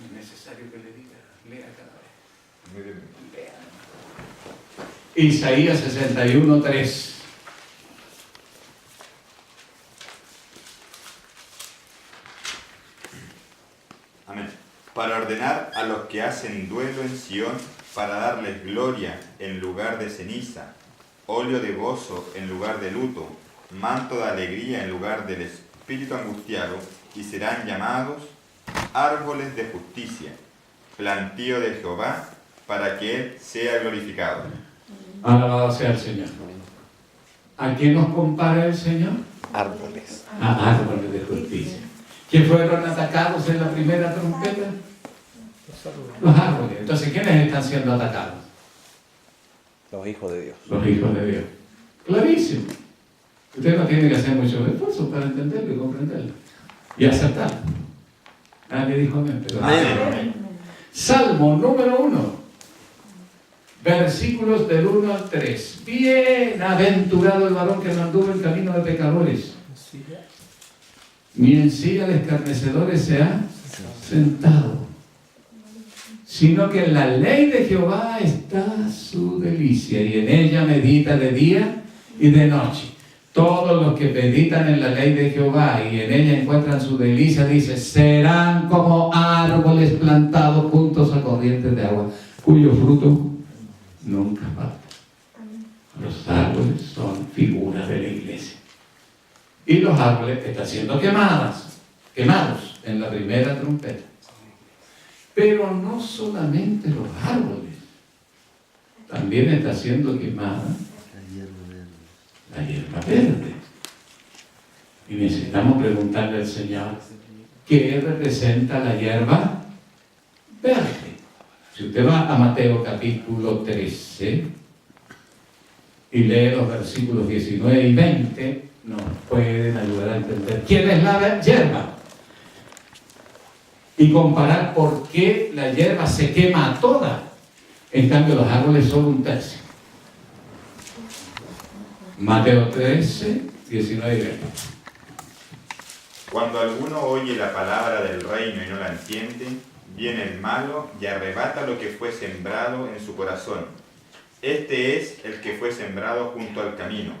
Es necesario que le diga, lea cada vez. Lea. Isaías 61:3. Amén. Para ordenar a los que hacen duelo en Sión, para darles gloria en lugar de ceniza, óleo de gozo en lugar de luto, manto de alegría en lugar del espíritu angustiado, y serán llamados árboles de justicia, plantío de Jehová, para que Él sea glorificado. Alabado sea el Señor. ¿A qué nos compara el Señor? Árboles. A árboles de justicia. ¿Que fueron atacados en la primera trompeta? Los árboles. Entonces, ¿quiénes están siendo atacados? Los hijos de Dios. Los hijos de Dios. Clarísimo. Usted no tiene que hacer muchos esfuerzos para entenderlo y comprenderlo. Y aceptarlo. Nadie dijo amén, pero Amén. Salmo número 1. Versículos del 1 al 3. Bienaventurado el varón que no anduvo en camino de pecadores, ni en silla de escarnecedores se ha sentado, sino que en la ley de Jehová está su delicia, y en ella medita de día y de noche. Todos los que meditan en la ley de Jehová y en ella encuentran su delicia, dice, serán como árboles plantados juntos a corrientes de agua, cuyo fruto nunca falta. Los árboles son figuras de la iglesia. Y los árboles están siendo quemadas. quemados en la primera trompeta. Pero no solamente los árboles, también está siendo quemada la hierba verde. Y necesitamos preguntarle al Señor, ¿qué representa la hierba verde? Si usted va a Mateo capítulo 13 y lee los versículos 19 y 20, nos pueden ayudar a entender quién es la hierba y comparar por qué la hierba se quema toda, en cambio los árboles solo un tercio. Mateo 13, 19 y 20. Cuando alguno oye la palabra del reino y no la entiende, viene el malo y arrebata lo que fue sembrado en su corazón. Este es el que fue sembrado junto al camino.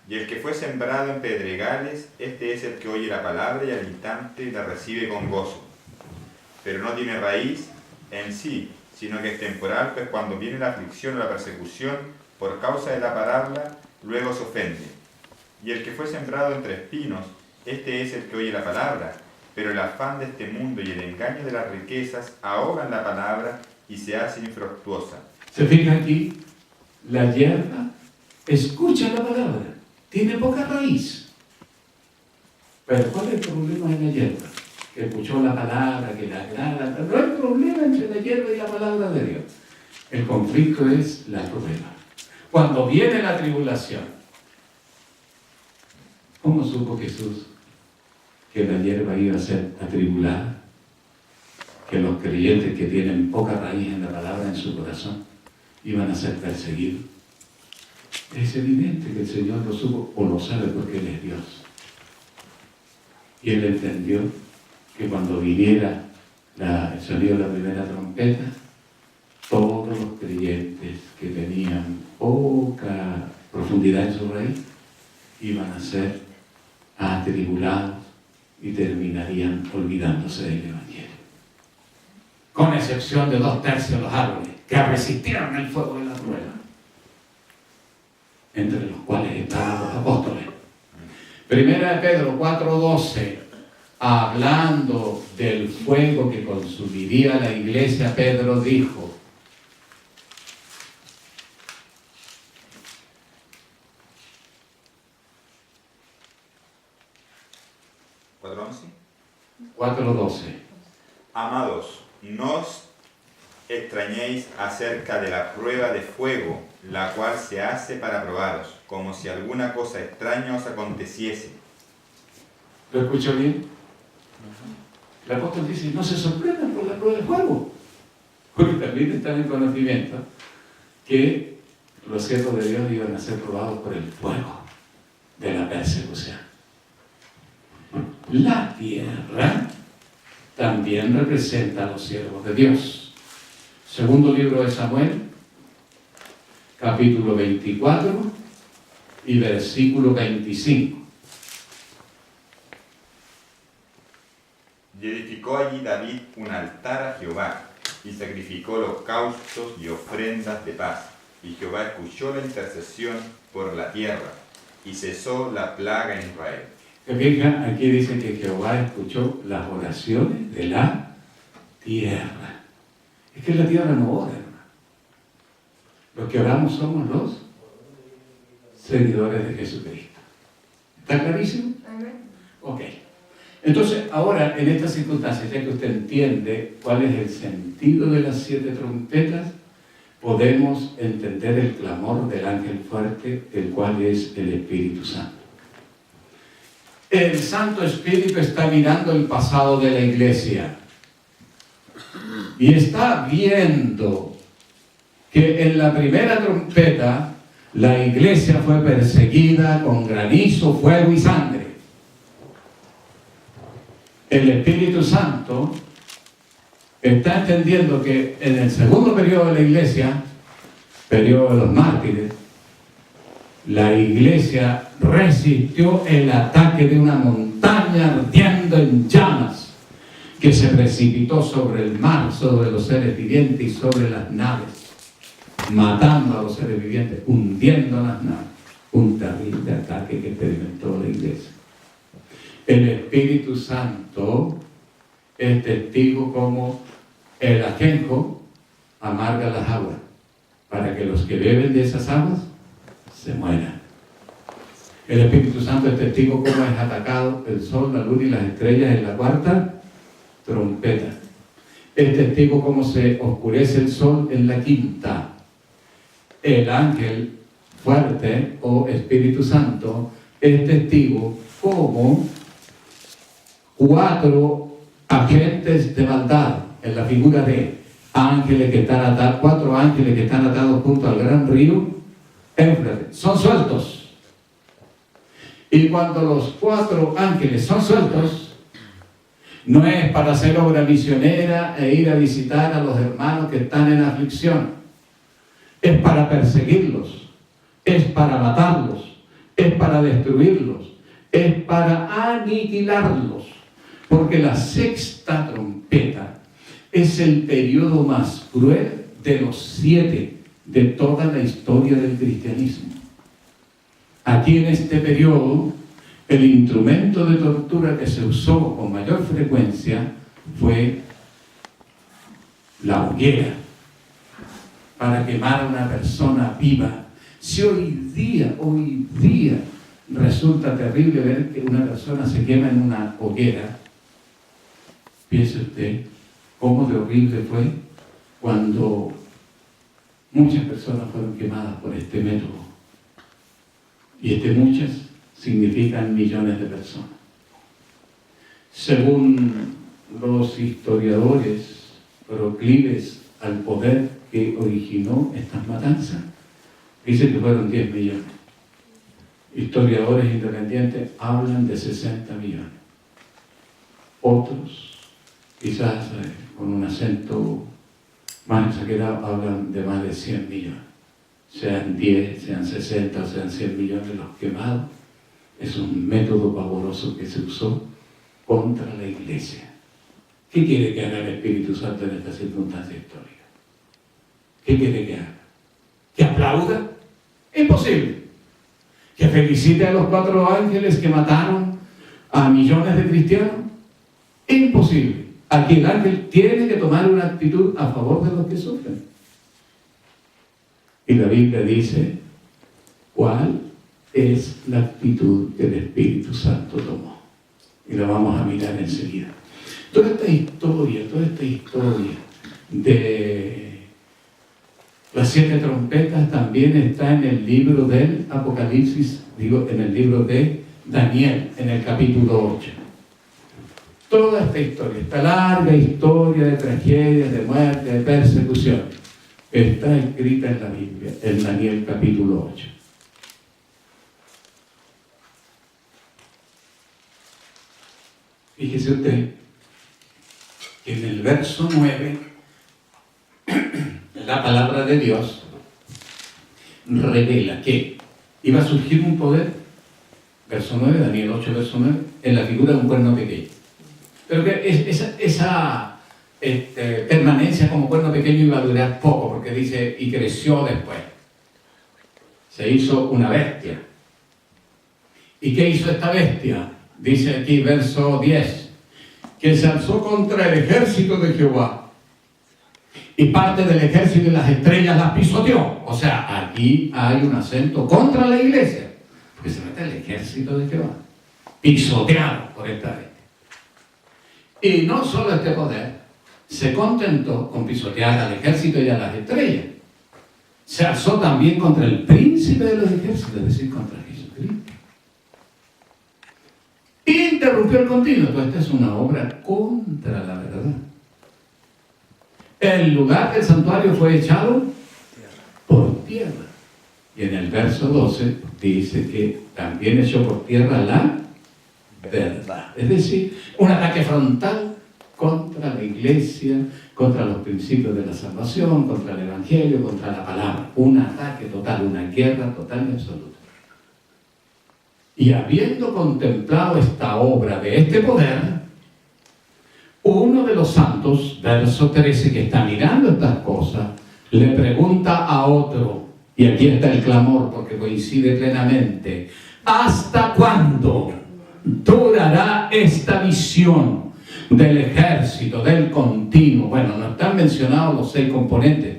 Y el que fue sembrado en pedregales, este es el que oye la palabra y al instante la recibe con gozo. Pero no tiene raíz en sí, sino que es temporal, pues cuando viene la aflicción o la persecución por causa de la palabra, luego se ofende. Y el que fue sembrado entre espinos, este es el que oye la palabra, pero el afán de este mundo y el engaño de las riquezas ahogan la palabra y se hace infructuosa. ¿Se fija aquí? La hierba escucha la palabra, tiene poca raíz. Pero ¿cuál es el problema de la hierba? Que escuchó la palabra, que la agrada, pero no hay problema entre la hierba y la palabra de Dios. El conflicto es la prueba. Cuando viene la tribulación, ¿cómo supo Jesús que la hierba iba a ser atribulada? Que los creyentes que tienen poca raíz en la palabra en su corazón iban a ser perseguidos. Es evidente que el Señor lo supo o lo sabe porque Él es Dios. Y Él entendió que cuando viniera el sonido de la primera trompeta, todos los creyentes que tenían poca profundidad en su raíz iban a ser atribulados y terminarían olvidándose del Evangelio. Con excepción de 2/3 de los árboles que resistieron el fuego de la prueba, entre los cuales estaban los apóstoles. Primera de Pedro 4:12, hablando del fuego que consumiría la iglesia, Pedro dijo: Amados, no os extrañéis acerca de la prueba de fuego, la cual se hace para probaros, como si alguna cosa extraña os aconteciese. ¿Lo escuchó bien? El apóstol dice: no se sorprendan por la prueba de fuego, porque también están en conocimiento que los siervos de Dios iban a ser probados por el fuego de la persecución. La tierra también representa a los siervos de Dios. Segundo libro de Samuel, capítulo 24 y versículo 25. Y edificó allí David un altar a Jehová, y sacrificó holocaustos y ofrendas de paz. Y Jehová escuchó la intercesión por la tierra, y cesó la plaga en Israel. ¿Se fija? Aquí dice que Jehová escuchó las oraciones de la tierra. Es que la tierra no ora, hermano. Los que oramos somos los seguidores de Jesucristo. ¿Está clarísimo? Ok. Entonces, ahora, en estas circunstancias, ya que usted entiende cuál es el sentido de las 7 trompetas, podemos entender el clamor del ángel fuerte, el cual es el Espíritu Santo. El Santo Espíritu está mirando el pasado de la iglesia y está viendo que en la primera trompeta la iglesia fue perseguida con granizo, fuego y sangre. El Espíritu Santo está entendiendo que en el segundo periodo de la iglesia, periodo de los mártires, la iglesia resistió el ataque de una montaña ardiendo en llamas que se precipitó sobre el mar, sobre los seres vivientes y sobre las naves, matando a los seres vivientes, hundiendo las naves. Un terrible ataque que experimentó la iglesia. El Espíritu Santo es testigo como el ajenjo amarga las aguas, para que los que beben de esas aguas se mueran. El Espíritu Santo es testigo como es atacado el sol, la luna y las estrellas en la cuarta trompeta. Es testigo como se oscurece el sol en la quinta. El ángel fuerte o Espíritu Santo es testigo como 4 agentes de maldad en la figura de ángeles que están atados, 4 ángeles que están atados junto al gran río Éufrates. Son sueltos. Y cuando los 4 ángeles son sueltos, no es para hacer obra misionera e ir a visitar a los hermanos que están en aflicción. Es para perseguirlos, es para matarlos, es para destruirlos, es para aniquilarlos. Porque la sexta trompeta es el periodo más cruel de los 7 de toda la historia del cristianismo. Aquí en este periodo, el instrumento de tortura que se usó con mayor frecuencia fue la hoguera, para quemar a una persona viva. Si hoy día resulta terrible ver que una persona se quema en una hoguera, piense usted cómo de horrible fue cuando muchas personas fueron quemadas por este método. Y muchas significan millones de personas. Según los historiadores proclives al poder que originó estas matanzas, dicen que fueron 10 millones. Historiadores independientes hablan de 60 millones. Otros, quizás con un acento más exagerado, hablan de más de 100 millones. Sean 10, sean 60, sean 100 millones los quemados. Es un método pavoroso que se usó contra la Iglesia. ¿Qué quiere que haga el Espíritu Santo en esta circunstancia histórica? ¿Qué quiere que haga? ¿Que aplauda? Imposible. ¿Que felicite a los 4 ángeles que mataron a millones de cristianos? Imposible. Aquí el ángel tiene que tomar una actitud a favor de los que sufren. Y la Biblia dice cuál es la actitud que el Espíritu Santo tomó. Y la vamos a mirar enseguida. Toda esta historia de las 7 trompetas también está en el libro del Apocalipsis, en el libro de Daniel, en el capítulo 8. Toda esta historia, esta larga historia de tragedias, de muerte, de persecución, está escrita en la Biblia, en Daniel capítulo 8. Fíjese usted que en el verso 9, la palabra de Dios revela que iba a surgir un poder, verso 9, Daniel 8, verso 9, en la figura de un cuerno pequeño. Pero que esa permanencia como cuerno pequeño iba a durar poco, porque dice, y creció después. Se hizo una bestia. ¿Y qué hizo esta bestia? Dice aquí, verso 10, que se alzó contra el ejército de Jehová, y parte del ejército de las estrellas las pisoteó. O sea, aquí hay un acento contra la iglesia, porque se mete el ejército de Jehová, pisoteado por esta bestia. Y no solo este poder se contentó con pisotear al ejército y a las estrellas, se alzó también contra el príncipe de los ejércitos, es decir, contra Jesucristo. Interrumpió el continuo. Entonces, esta es una obra contra la verdad. El lugar del santuario fue echado por tierra. Y en el verso 12 dice que también echó por tierra la verdad. Es decir, un ataque frontal contra la iglesia, contra los principios de la salvación, contra el evangelio, contra la palabra. Un ataque total, una guerra total y absoluta. Y habiendo contemplado esta obra de este poder, uno de los santos, verso 13, que está mirando estas cosas, le pregunta a otro, y aquí está el clamor porque coincide plenamente, ¿hasta cuándo durará esta visión del ejército, del continuo? Bueno, no están mencionados los 6 componentes,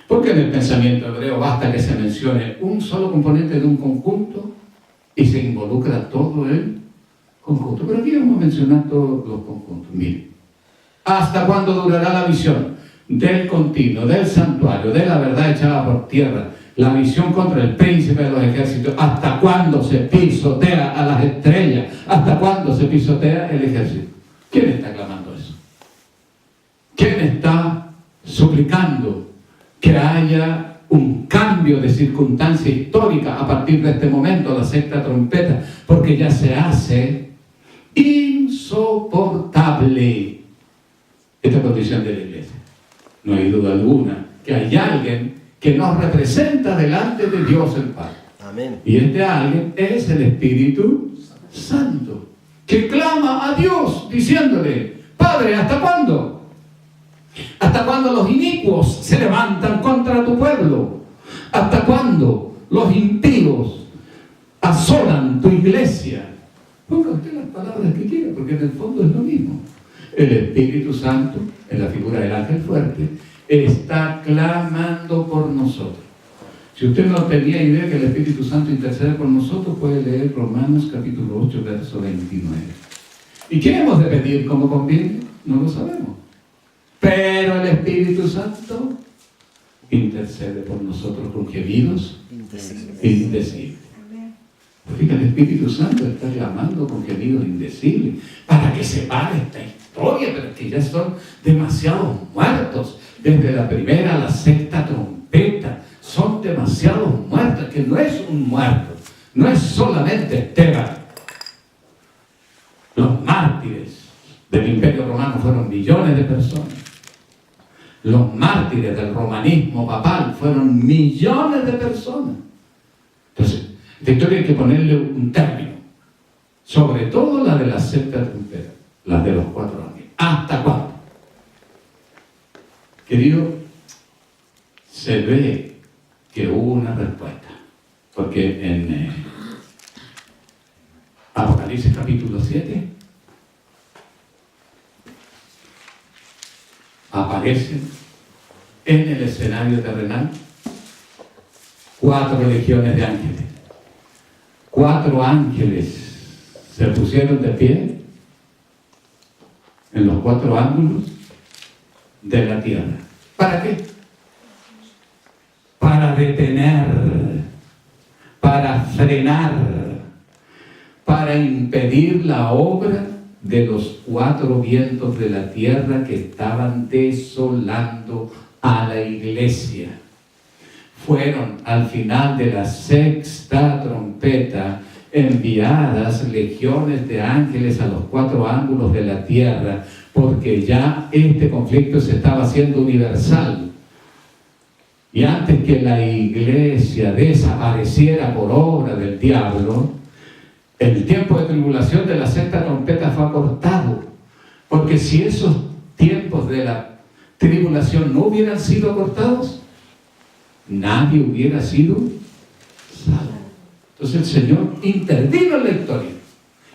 porque en el pensamiento hebreo basta que se mencione un solo componente de un conjunto y se involucra todo el conjunto. Pero aquí vamos a mencionar todos los conjuntos. Miren, ¿hasta cuándo durará la visión del continuo, del santuario, de la verdad echada por tierra? La visión contra el príncipe de los ejércitos. ¿Hasta cuándo se pisotea a las estrellas? ¿Hasta cuándo se pisotea el ejército? ¿Quién está clamando eso? ¿Quién está suplicando que haya un cambio de circunstancia histórica a partir de este momento, la sexta trompeta? Porque ya se hace insoportable esta condición de la iglesia. No hay duda alguna que hay alguien que nos representa delante de Dios el Padre. Amén. Y este alguien es el Espíritu Santo, que clama a Dios diciéndole: Padre, ¿hasta cuándo? ¿Hasta cuándo los inicuos se levantan contra tu pueblo? ¿Hasta cuándo los impíos asolan tu iglesia? Ponga usted las palabras que quiera, porque en el fondo es lo mismo. El Espíritu Santo, en la figura del ángel fuerte, está clamando por nosotros. Si usted no tenía idea que el Espíritu Santo intercede por nosotros, puede leer Romanos capítulo 8, verso 29. ¿Y qué hemos de pedir como conviene? No lo sabemos. Pero el Espíritu Santo intercede por nosotros con gemidos indecibles. Porque el Espíritu Santo está clamando con gemidos indecibles para que se pare esta historia, pero que ya son demasiados muertos. Desde la primera a la sexta trompeta son demasiados muertos, que no es un muerto, no es solamente Esteban. Los mártires del Imperio Romano fueron millones de personas. Los mártires del romanismo papal fueron millones de personas. Entonces, esta historia hay que ponerle un término, sobre todo la de la sexta trompeta, las de los 4 ángeles. ¿Hasta cuándo? Querido, se ve que hubo una respuesta, porque en Apocalipsis capítulo 7 aparecen en el escenario terrenal 4 legiones de ángeles. 4 ángeles se pusieron de pie en los 4 ángulos de la tierra. ¿Para qué? Para detener, para frenar, para impedir la obra de los 4 vientos de la tierra que estaban desolando a la iglesia. Fueron al final de la sexta trompeta enviadas legiones de ángeles a los 4 ángulos de la tierra, porque ya este conflicto se estaba haciendo universal. Y antes que la iglesia desapareciera por obra del diablo, el tiempo de tribulación de la sexta trompeta fue acortado, porque si esos tiempos de la tribulación no hubieran sido acortados, nadie hubiera sido salvo. Entonces el Señor intervino en la historia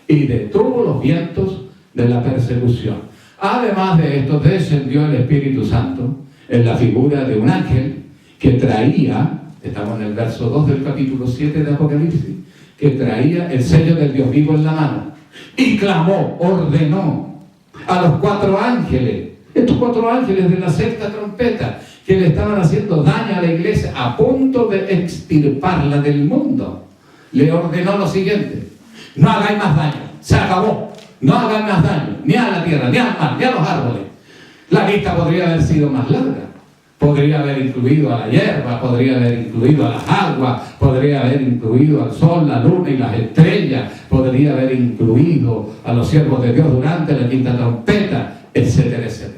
y detuvo los vientos de la persecución. Además de esto, descendió el Espíritu Santo en la figura de un ángel que traía, estamos en el verso 2 del capítulo 7 de Apocalipsis, que traía el sello del Dios vivo en la mano y clamó, ordenó a los 4 ángeles, estos 4 ángeles de la sexta trompeta, que le estaban haciendo daño a la iglesia, a punto de extirparla del mundo. Le ordenó lo siguiente: no hagáis más daño, se acabó, no hagáis más daño, ni a la tierra, ni al mar, ni a los árboles. La lista podría haber sido más larga, podría haber incluido a la hierba, podría haber incluido a las aguas, podría haber incluido al sol, la luna y las estrellas, podría haber incluido a los siervos de Dios durante la quinta trompeta, etcétera, etcétera.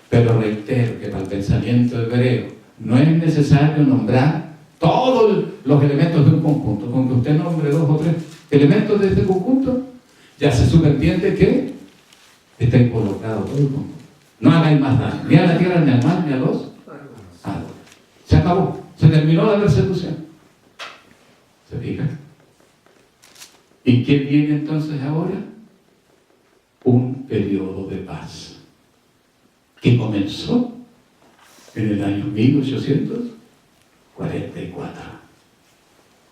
Pero reitero que para el pensamiento hebreo no es necesario nombrar todos los elementos de un conjunto. Con que usted nombre 2 o 3 elementos de este conjunto, ya se subentiende que está involucrado todo el conjunto. No hagáis más daño, ni a la tierra, ni al mar, ni a los árboles. Se acabó, se terminó la persecución. ¿Se fija? ¿Y qué viene entonces ahora? Un periodo de paz que comenzó en el año 1844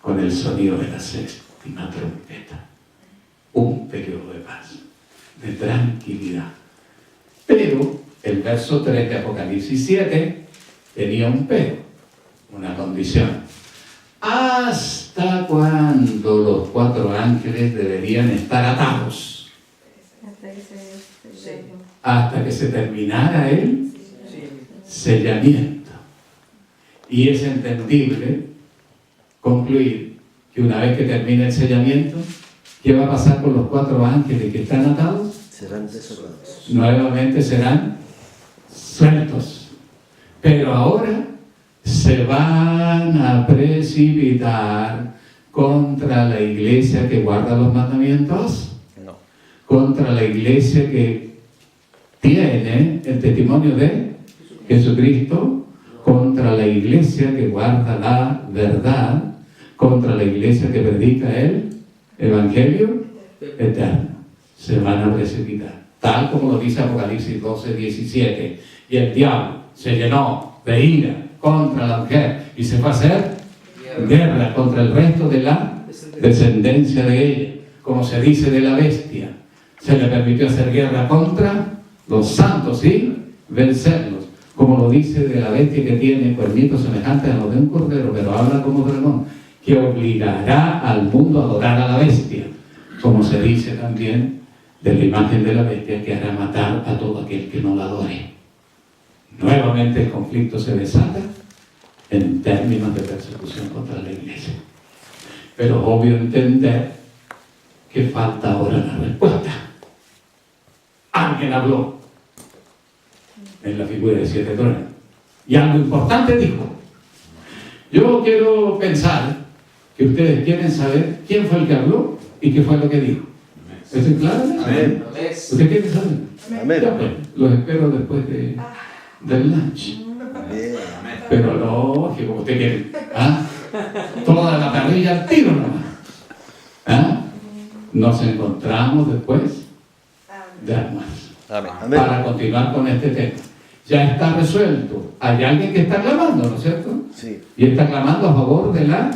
con el sonido de la séptima trompeta. Un periodo de paz, de tranquilidad. Pero el verso 3 de Apocalipsis 7 tenía un pero, una condición. ¿Hasta cuándo los 4 ángeles deberían estar atados? Hasta que se terminara el sellamiento. Y es entendible concluir que una vez que termine el sellamiento, ¿qué va a pasar con los 4 ángeles que están atados? Serán desatados. Nuevamente serán sueltos. Pero ahora se van a precipitar contra la iglesia que guarda los mandamientos, No. contra la iglesia que tiene el testimonio de Jesucristo, contra la iglesia que guarda la verdad, contra la iglesia que predica el Evangelio eterno. Se van a precipitar, tal como lo dice Apocalipsis 12, 17. Y el diablo se llenó de ira contra la mujer y se fue a hacer guerra contra el resto de la descendencia de ella, como se dice de la bestia. Se le permitió hacer guerra contra los santos y vencerlos, como lo dice de la bestia que tiene cuernitos semejantes a los de un cordero, pero habla como dragón, que obligará al mundo a adorar a la bestia, como se dice también de la imagen de la bestia, que hará matar a todo aquel que no la adore. Nuevamente el conflicto se desata en términos de persecución contra la iglesia. Pero es obvio entender que falta ahora la respuesta. Alguien habló en la figura de 7 truenos y algo importante dijo. Yo quiero pensar que ustedes quieren saber quién fue el que habló y qué fue lo que dijo. ¿Estoy claro? Amén. ¿Usted quiere saber? Amén. Ya, pues, los espero después del lunch. Bien. Pero lógico, usted quiere. ¿Ah? Toda la parrilla al tiro nomás. ¿Ah? Nos encontramos después de almuerzo Amén. para continuar con este tema. Ya está resuelto. Hay alguien que está clamando, ¿no es cierto? Sí. Y está clamando a favor de la